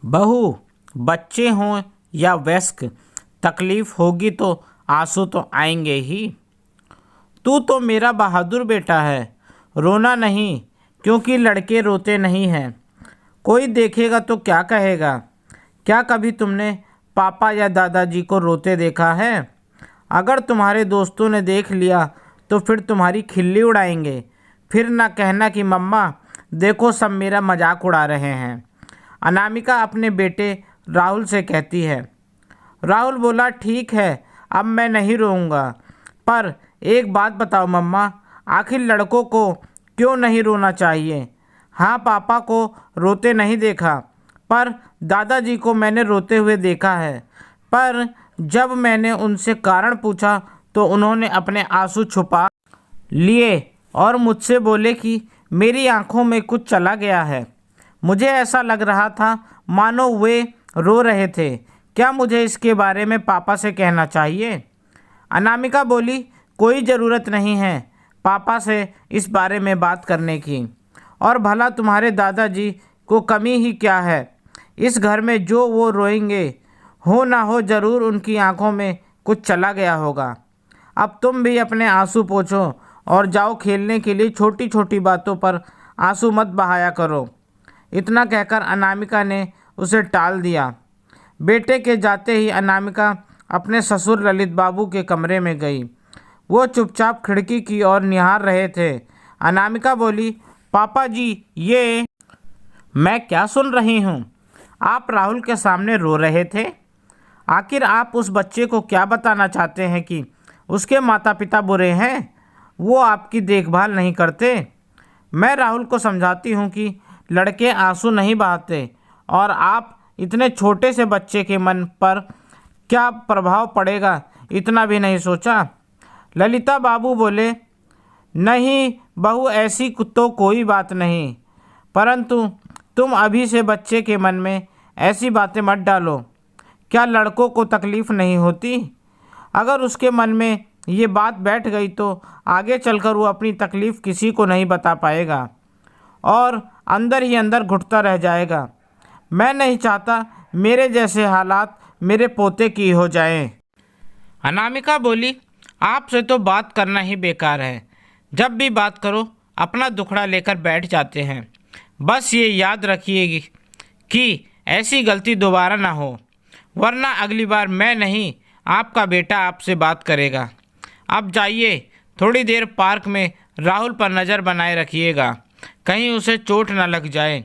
बहू, बच्चे हों या वयस्क, तकलीफ होगी तो आंसू तो आएंगे ही। तू तो मेरा बहादुर बेटा है। रोना नहीं, क्योंकि लड़के रोते नहीं हैं। कोई देखेगा तो क्या कहेगा। क्या कभी तुमने पापा या दादाजी को रोते देखा है? अगर तुम्हारे दोस्तों ने देख लिया तो फिर तुम्हारी खिल्ली उड़ाएंगे। फिर ना कहना कि मम्मा देखो, सब मेरा मजाक उड़ा रहे हैं। अनामिका अपने बेटे राहुल से कहती है। राहुल बोला, ठीक है, अब मैं नहीं रोऊंगा। पर एक बात बताओ मम्मा, आखिर लड़कों को क्यों नहीं रोना चाहिए? हाँ, पापा को रोते नहीं देखा, पर दादाजी को मैंने रोते हुए देखा है। पर जब मैंने उनसे कारण पूछा तो उन्होंने अपने आंसू छुपा लिए और मुझसे बोले कि मेरी आंखों में कुछ चला गया है। मुझे ऐसा लग रहा था मानो वे रो रहे थे। क्या मुझे इसके बारे में पापा से कहना चाहिए? अनामिका बोली, कोई ज़रूरत नहीं है पापा से इस बारे में बात करने की। और भला तुम्हारे दादाजी को कमी ही क्या है? इस घर में जो वो रोएंगे, हो ना हो ज़रूर उनकी आंखों में कुछ चला गया होगा। अब तुम भी अपने आंसू पोंछो और जाओ खेलने के लिए। छोटी छोटी बातों पर आंसू मत बहाया करो। इतना कहकर अनामिका ने उसे टाल दिया। बेटे के जाते ही अनामिका अपने ससुर ललित बाबू के कमरे में गई। वो चुपचाप खिड़की की ओर निहार रहे थे। अनामिका बोली, पापा जी, ये मैं क्या सुन रही हूँ? आप राहुल के सामने रो रहे थे। आखिर आप उस बच्चे को क्या बताना चाहते हैं कि उसके माता पिता बुरे हैं, वो आपकी देखभाल नहीं करते? मैं राहुल को समझाती हूँ कि लड़के आंसू नहीं बहाते, और आप इतने छोटे से बच्चे के मन पर क्या प्रभाव पड़ेगा इतना भी नहीं सोचा। ललिता बाबू बोले, नहीं बहू, ऐसी तो कोई बात नहीं, परंतु तुम अभी से बच्चे के मन में ऐसी बातें मत डालो। क्या लड़कों को तकलीफ़ नहीं होती? अगर उसके मन में ये बात बैठ गई तो आगे चलकर वो अपनी तकलीफ़ किसी को नहीं बता पाएगा और अंदर ही अंदर घुटता रह जाएगा। मैं नहीं चाहता मेरे जैसे हालात मेरे पोते की हो जाएं। अनामिका बोली, आपसे तो बात करना ही बेकार है। जब भी बात करो अपना दुखड़ा लेकर बैठ जाते हैं। बस ये याद रखिएगी कि ऐसी गलती दोबारा ना हो, वरना अगली बार मैं नहीं, आपका बेटा आपसे बात करेगा। अब जाइए, थोड़ी देर पार्क में राहुल पर नज़र बनाए रखिएगा, कहीं उसे चोट न लग जाए।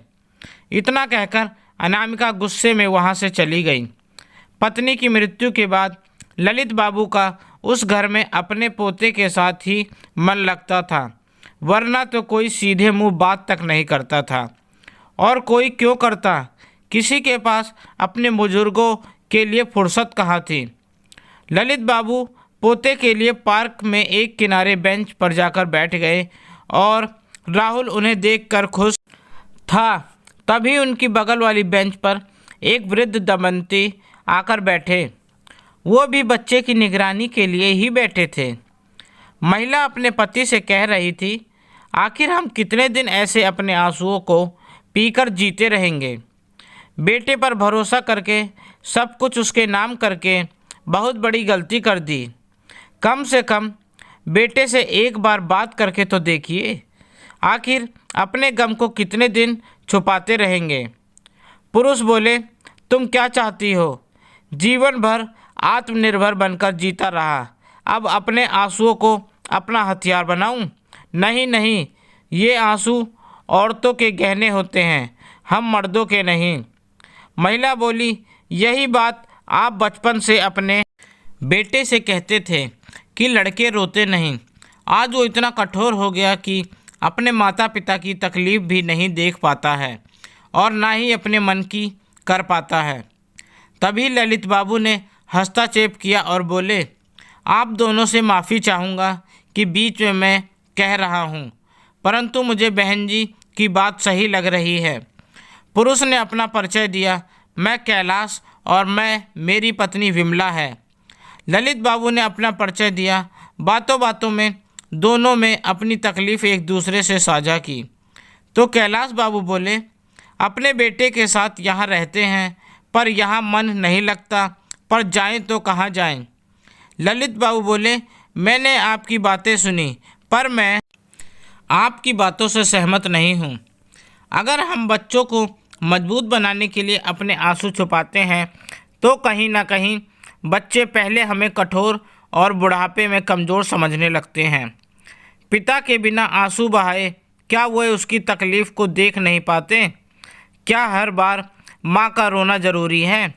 इतना कहकर अनामिका गुस्से में वहाँ से चली गई। पत्नी की मृत्यु के बाद ललित बाबू का उस घर में अपने पोते के साथ ही मन लगता था, वरना तो कोई सीधे मुंह बात तक नहीं करता था। और कोई क्यों करता? किसी के पास अपने बुजुर्गों के लिए फुर्सत कहाँ थी। ललित बाबू पोते के लिए पार्क में एक किनारे बेंच पर जाकर बैठ गए और राहुल उन्हें देखकर खुश था। तभी उनकी बगल वाली बेंच पर एक वृद्ध दंपति आकर बैठे। वो भी बच्चे की निगरानी के लिए ही बैठे थे। महिला अपने पति से कह रही थी, आखिर हम कितने दिन ऐसे अपने आंसुओं को पीकर जीते रहेंगे? बेटे पर भरोसा करके सब कुछ उसके नाम करके बहुत बड़ी गलती कर दी। कम से कम बेटे से एक बार बात करके तो देखिए। आखिर अपने गम को कितने दिन छुपाते रहेंगे? पुरुष बोले, तुम क्या चाहती हो? जीवन भर आत्मनिर्भर बनकर जीता रहा, अब अपने आंसुओं को अपना हथियार बनाऊं? नहीं नहीं, ये आंसू औरतों के गहने होते हैं, हम मर्दों के नहीं। महिला बोली, यही बात आप बचपन से अपने बेटे से कहते थे कि लड़के रोते नहीं। आज वो इतना कठोर हो गया कि अपने माता पिता की तकलीफ़ भी नहीं देख पाता है और ना ही अपने मन की कर पाता है। तभी ललित बाबू ने हस्तक्षेप किया और बोले, आप दोनों से माफ़ी चाहूँगा कि बीच में मैं कह रहा हूँ, परंतु मुझे बहन जी की बात सही लग रही है। पुरुष ने अपना परिचय दिया, मैं कैलाश और मैं मेरी पत्नी विमला है। ललित बाबू ने अपना परिचय दिया। बातों बातों में दोनों में अपनी तकलीफ़ एक दूसरे से साझा की। तो कैलाश बाबू बोले, अपने बेटे के साथ यहाँ रहते हैं, पर यहाँ मन नहीं लगता, पर जाएं तो कहाँ जाएं। ललित बाबू बोले, मैंने आपकी बातें सुनी, पर मैं आपकी बातों से सहमत नहीं हूँ। अगर हम बच्चों को मजबूत बनाने के लिए अपने आंसू छुपाते हैं तो कहीं ना कहीं बच्चे पहले हमें कठोर और बुढ़ापे में कमज़ोर समझने लगते हैं। पिता के बिना आंसू बहाए क्या वो उसकी तकलीफ़ को देख नहीं पाते? क्या हर बार माँ का रोना ज़रूरी है?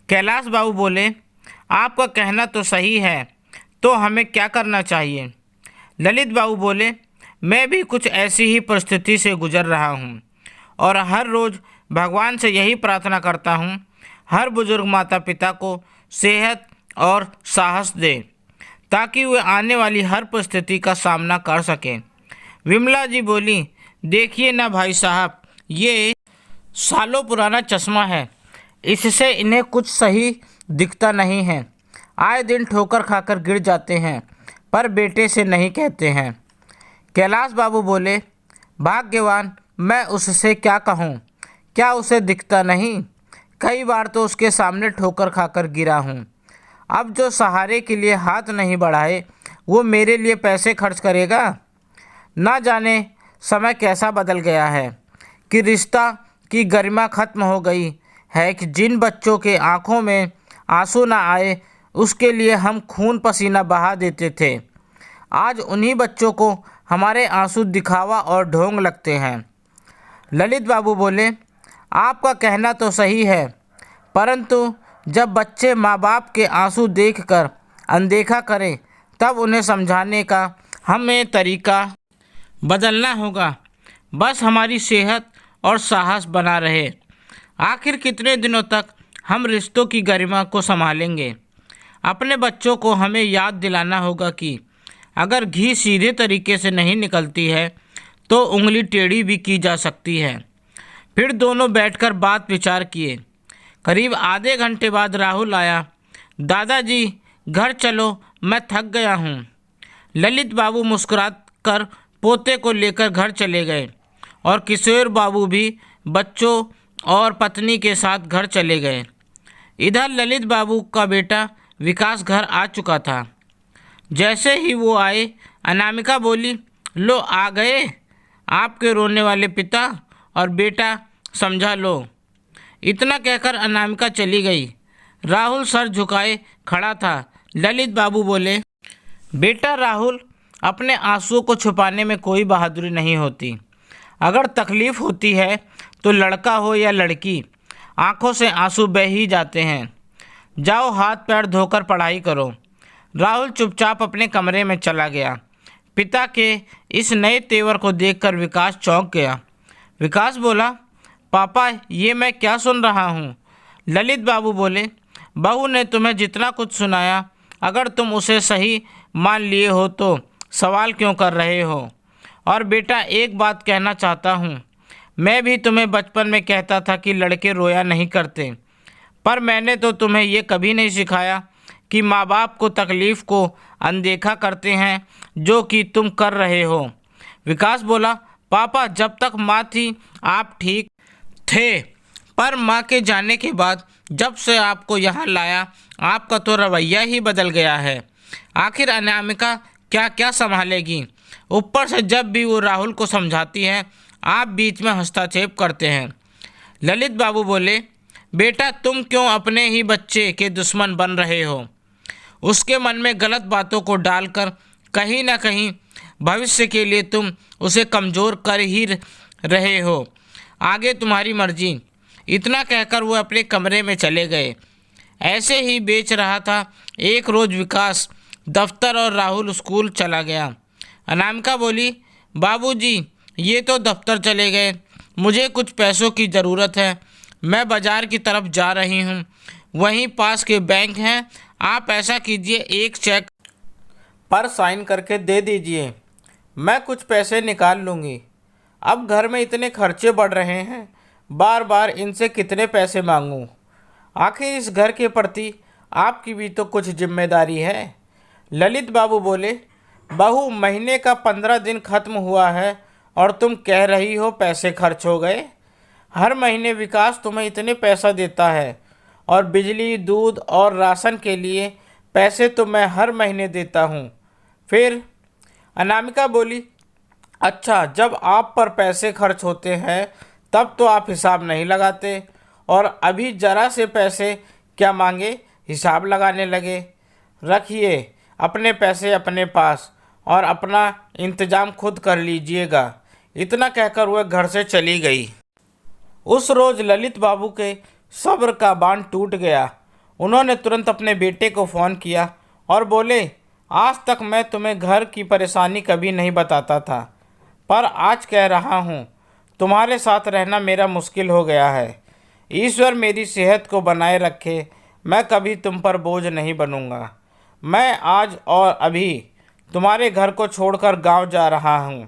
कैलाश बाबू बोले, आपका कहना तो सही है, तो हमें क्या करना चाहिए? ललित बाबू बोले, मैं भी कुछ ऐसी ही परिस्थिति से गुजर रहा हूँ और हर रोज़ भगवान से यही प्रार्थना करता हूँ, हर बुजुर्ग माता पिता को सेहत और साहस दे ताकि वे आने वाली हर परिस्थिति का सामना कर सकें। विमला जी बोली, देखिए ना भाई साहब, ये सालों पुराना चश्मा है, इससे इन्हें कुछ सही दिखता नहीं है। आए दिन ठोकर खाकर गिर जाते हैं, पर बेटे से नहीं कहते हैं। कैलाश बाबू बोले, भाग्यवान, मैं उससे क्या कहूँ? क्या उसे दिखता नहीं? कई बार तो उसके सामने ठोकर खाकर गिरा हूँ। अब जो सहारे के लिए हाथ नहीं बढ़ाए वो मेरे लिए पैसे खर्च करेगा? ना जाने समय कैसा बदल गया है कि रिश्ता की गरिमा खत्म हो गई है, कि जिन बच्चों के आंखों में आंसू ना आए उसके लिए हम खून पसीना बहा देते थे। आज उन्हीं बच्चों को हमारे आंसू दिखावा और ढोंग लगते हैं। ललित बाबू बोले, आपका कहना तो सही है, परंतु जब बच्चे माँ बाप के आंसू देखकर अनदेखा करें तब उन्हें समझाने का हमें तरीका बदलना होगा। बस हमारी सेहत और साहस बना रहे। आखिर कितने दिनों तक हम रिश्तों की गरिमा को संभालेंगे? अपने बच्चों को हमें याद दिलाना होगा कि अगर घी सीधे तरीके से नहीं निकलती है तो उंगली टेढ़ी भी की जा सकती है। फिर दोनों बैठकर बात विचार किए। करीब आधे घंटे बाद राहुल आया। दादाजी, घर चलो, मैं थक गया हूँ। ललित बाबू मुस्कुरा कर पोते को लेकर घर चले गए और किशोर बाबू भी बच्चों और पत्नी के साथ घर चले गए। इधर ललित बाबू का बेटा विकास घर आ चुका था। जैसे ही वो आए, अनामिका बोली, लो आ गए आपके रोने वाले पिता, और बेटा समझा लो। इतना कहकर अनामिका चली गई। राहुल सर झुकाए खड़ा था। ललित बाबू बोले, बेटा राहुल, अपने आंसुओं को छुपाने में कोई बहादुरी नहीं होती। अगर तकलीफ़ होती है तो लड़का हो या लड़की, आंखों से आंसू बह ही जाते हैं। जाओ हाथ पैर धोकर पढ़ाई करो। राहुल चुपचाप अपने कमरे में चला गया। पिता के इस नए तेवर को देखकर विकास चौंक गया। विकास बोला, पापा, ये मैं क्या सुन रहा हूँ? ललित बाबू बोले, बहू ने तुम्हें जितना कुछ सुनाया, अगर तुम उसे सही मान लिए हो तो सवाल क्यों कर रहे हो? और बेटा, एक बात कहना चाहता हूँ। मैं भी तुम्हें बचपन में कहता था कि लड़के रोया नहीं करते, पर मैंने तो तुम्हें ये कभी नहीं सिखाया कि माँ बाप को तकलीफ़ को अनदेखा करते हैं, जो कि तुम कर रहे हो। विकास बोला, पापा, जब तक माँ थी आप ठीक थे, पर माँ के जाने के बाद जब से आपको यहाँ लाया, आपका तो रवैया ही बदल गया है। आखिर अनामिका क्या क्या संभालेगी? ऊपर से जब भी वो राहुल को समझाती है, आप बीच में हस्तक्षेप करते हैं। ललित बाबू बोले, बेटा, तुम क्यों अपने ही बच्चे के दुश्मन बन रहे हो? उसके मन में गलत बातों को डालकर कहीं ना कहीं भविष्य के लिए तुम उसे कमज़ोर कर ही रहे हो। आगे तुम्हारी मर्जी। इतना कहकर वो अपने कमरे में चले गए। ऐसे ही बेच रहा था। एक रोज़ विकास दफ्तर और राहुल स्कूल चला गया। अनामिका बोली, बाबूजी, ये तो दफ्तर चले गए, मुझे कुछ पैसों की ज़रूरत है। मैं बाज़ार की तरफ जा रही हूँ, वहीं पास के बैंक हैं, आप ऐसा कीजिए, एक चेक पर साइन करके दे दीजिए, मैं कुछ पैसे निकाल लूँगी। अब घर में इतने खर्चे बढ़ रहे हैं, बार बार इनसे कितने पैसे मांगूँ? आखिर इस घर के प्रति आपकी भी तो कुछ जिम्मेदारी है। ललित बाबू बोले, बहू, महीने का 15 दिन खत्म हुआ है और तुम कह रही हो पैसे खर्च हो गए। हर महीने विकास तुम्हें इतने पैसा देता है और बिजली, दूध और राशन के लिए पैसे तो मैं हर महीने देता हूँ। फिर अनामिका बोली, अच्छा, जब आप पर पैसे खर्च होते हैं तब तो आप हिसाब नहीं लगाते, और अभी जरा से पैसे क्या मांगे हिसाब लगाने लगे। रखिए अपने पैसे अपने पास और अपना इंतजाम खुद कर लीजिएगा। इतना कहकर वह घर से चली गई। उस रोज़ ललित बाबू के सब्र का बांध टूट गया। उन्होंने तुरंत अपने बेटे को फ़ोन किया और बोले, आज तक मैं तुम्हें घर की परेशानी कभी नहीं बताता था, पर आज कह रहा हूँ, तुम्हारे साथ रहना मेरा मुश्किल हो गया है। ईश्वर मेरी सेहत को बनाए रखे, मैं कभी तुम पर बोझ नहीं बनूंगा। मैं आज और अभी तुम्हारे घर को छोड़कर गांव जा रहा हूँ।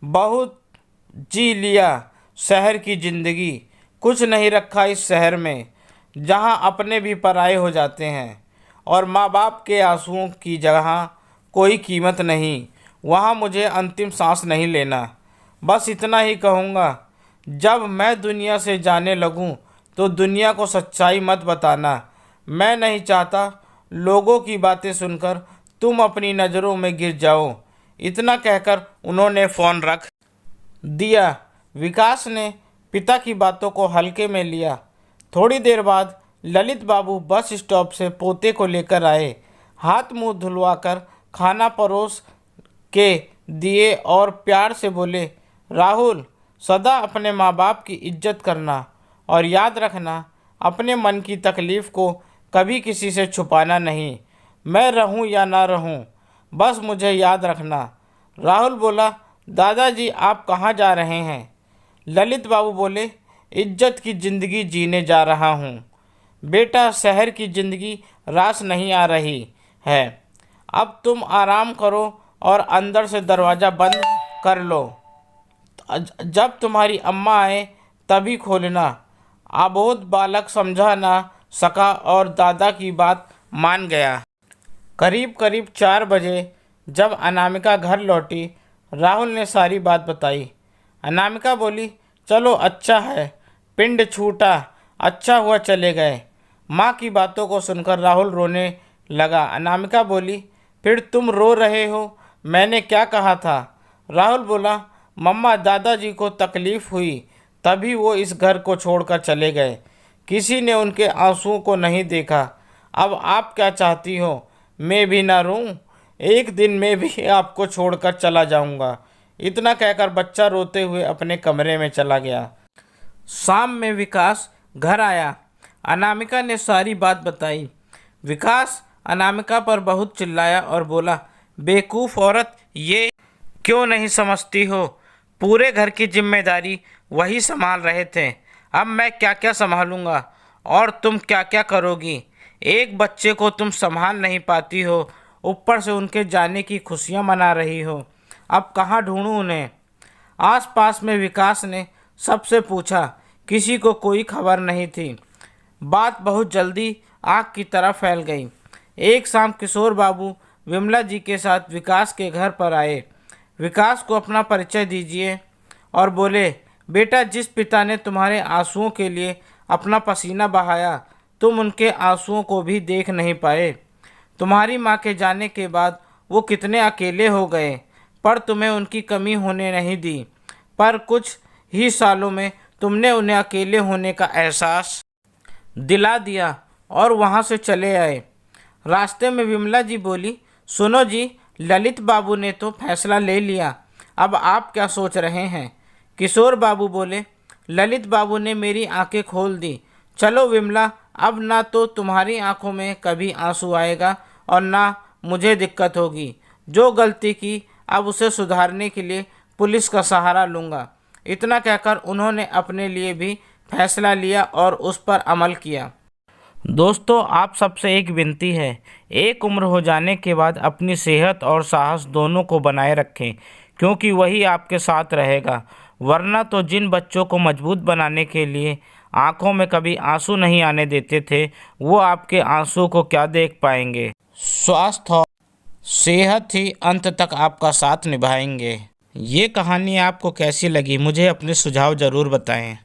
बहुत जी लिया शहर की ज़िंदगी, कुछ नहीं रखा इस शहर में, जहाँ अपने भी पराये हो जाते हैं और माँ बाप के आंसुओं की जगह कोई कीमत नहीं। वहाँ मुझे अंतिम सांस नहीं लेना। बस इतना ही कहूँगा, जब मैं दुनिया से जाने लगूँ तो दुनिया को सच्चाई मत बताना। मैं नहीं चाहता लोगों की बातें सुनकर तुम अपनी नज़रों में गिर जाओ। इतना कहकर उन्होंने फ़ोन रख दिया। विकास ने पिता की बातों को हल्के में लिया। थोड़ी देर बाद ललित बाबू बस स्टॉप से पोते को लेकर आए। हाथ मुंह धुलवाकर खाना परोस के दिए और प्यार से बोले, राहुल, सदा अपने माँ बाप की इज्जत करना और याद रखना, अपने मन की तकलीफ़ को कभी किसी से छुपाना नहीं। मैं रहूं या ना रहूं, बस मुझे याद रखना। राहुल बोला, दादाजी आप कहाँ जा रहे हैं? ललित बाबू बोले, इज्जत की ज़िंदगी जीने जा रहा हूँ। बेटा, शहर की ज़िंदगी रास नहीं आ रही है। अब तुम आराम करो और अंदर से दरवाज़ा बंद कर लो। जब तुम्हारी अम्मा आए तभी खोलना। अबोध बालक समझा ना सका और दादा की बात मान गया। करीब करीब 4 बजे जब अनामिका घर लौटी, राहुल ने सारी बात बताई। अनामिका बोली, चलो अच्छा है, पिंड छूटा, अच्छा हुआ चले गए। माँ की बातों को सुनकर राहुल रोने लगा। अनामिका बोली, फिर तुम रो रहे हो, मैंने क्या कहा था? राहुल बोला, मम्मा, दादाजी को तकलीफ़ हुई तभी वो इस घर को छोड़कर चले गए। किसी ने उनके आंसुओं को नहीं देखा। अब आप क्या चाहती हो, मैं भी ना रोऊं? एक दिन मैं भी आपको छोड़कर चला जाऊंगा। इतना कहकर बच्चा रोते हुए अपने कमरे में चला गया। शाम में विकास घर आया। अनामिका ने सारी बात बताई। विकास अनामिका पर बहुत चिल्लाया और बोला, बेवकूफ़ औरत, ये क्यों नहीं समझती हो? पूरे घर की जिम्मेदारी वही संभाल रहे थे, अब मैं क्या क्या संभालूंगा और तुम क्या क्या करोगी? एक बच्चे को तुम संभाल नहीं पाती हो, ऊपर से उनके जाने की खुशियां मना रही हो। अब कहाँ ढूंढूं उन्हें? आसपास में विकास ने सबसे पूछा, किसी को कोई खबर नहीं थी। बात बहुत जल्दी आग की तरह फैल गई। एक शाम किशोर बाबू विमला जी के साथ विकास के घर पर आए। विकास को अपना परिचय दीजिए और बोले, बेटा, जिस पिता ने तुम्हारे आंसुओं के लिए अपना पसीना बहाया, तुम उनके आंसुओं को भी देख नहीं पाए। तुम्हारी माँ के जाने के बाद वो कितने अकेले हो गए, पर तुम्हें उनकी कमी होने नहीं दी। पर कुछ ही सालों में तुमने उन्हें अकेले होने का एहसास दिला दिया और वहाँ से चले आए। रास्ते में विमला जी बोली, सुनो जी, ललित बाबू ने तो फैसला ले लिया, अब आप क्या सोच रहे हैं? किशोर बाबू बोले, ललित बाबू ने मेरी आंखें खोल दी। चलो विमला, अब ना तो तुम्हारी आंखों में कभी आंसू आएगा और ना मुझे दिक्कत होगी। जो गलती की अब उसे सुधारने के लिए पुलिस का सहारा लूँगा। इतना कहकर उन्होंने अपने लिए भी फैसला लिया और उस पर अमल किया। दोस्तों, आप सबसे एक विनती है, एक उम्र हो जाने के बाद अपनी सेहत और साहस दोनों को बनाए रखें, क्योंकि वही आपके साथ रहेगा। वरना तो जिन बच्चों को मजबूत बनाने के लिए आंखों में कभी आंसू नहीं आने देते थे, वो आपके आंसू को क्या देख पाएंगे। स्वास्थ्य और सेहत ही अंत तक आपका साथ निभाएंगे। ये कहानी आपको कैसी लगी, मुझे अपने सुझाव ज़रूर बताएं।